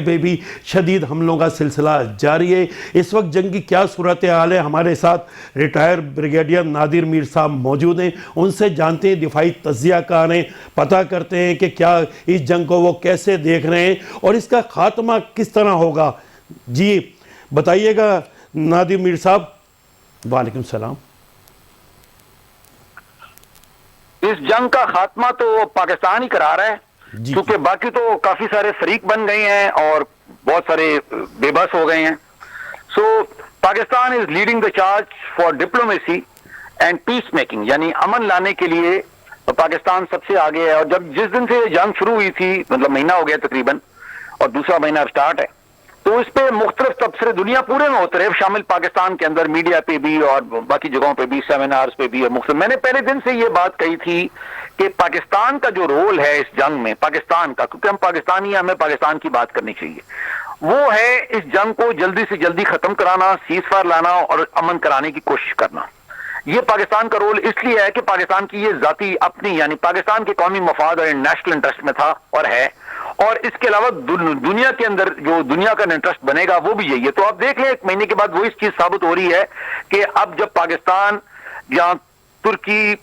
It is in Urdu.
پہ بھی شدید حملوں کا سلسلہ جاری ہے. اس وقت جنگ کی کیا صورتحال ہے؟ ہمارے ساتھ ریٹائر بریگیڈیئر نادر میر صاحب موجود ہیں. ان سے جانتے ہیں دفاعی تجزیہ کار ہیں, پتہ کرتے ہیں کہ کیا اس جنگ کو وہ کیسے دیکھ رہے ہیں اور اس کا خاتمہ کس طرح ہوگا. جی بتائیے گا نادر میر صاحب. وعلیکم السلام. اس جنگ کا خاتمہ تو پاکستان ہی کرا رہا ہے, کیونکہ باقی تو کافی سارے فریق بن گئے ہیں اور بہت سارے بے بس ہو گئے ہیں. So Pakistan is leading the charge for diplomacy and peace making, یعنی امن لانے کے لیے پاکستان سب سے آگے ہے. اور جس دن سے جنگ شروع ہوئی تھی, مطلب مہینہ ہو گیا تقریباً, اور دوسرا مہینہ سٹارٹ ہے, تو اس پہ مختلف تبصرے دنیا پورے میں ہوتے رہے, شامل پاکستان کے اندر میڈیا پہ بھی اور باقی جگہوں پہ بھی, سیمینارز پہ بھی اور مختلف. میں نے پہلے دن سے یہ بات کہی تھی کہ پاکستان کا جو رول ہے اس جنگ میں, پاکستان کا, کیونکہ ہم پاکستانی ہیں, ہمیں پاکستان کی بات کرنی چاہیے, وہ ہے اس جنگ کو جلدی سے جلدی ختم کرانا, سیز فائر لانا اور امن کرانے کی کوشش کرنا. یہ پاکستان کا رول اس لیے ہے کہ پاکستان کی یہ ذاتی اپنی, یعنی پاکستان کے قومی مفاد اور نیشنل انٹرسٹ میں تھا اور ہے, اور اس کے علاوہ دنیا کے اندر جو دنیا کا انٹرسٹ بنے گا وہ بھی یہی ہے. تو آپ دیکھ لیں ایک مہینے کے بعد وہی چیز ثابت ہو رہی ہے کہ اب جب پاکستان یا ترکی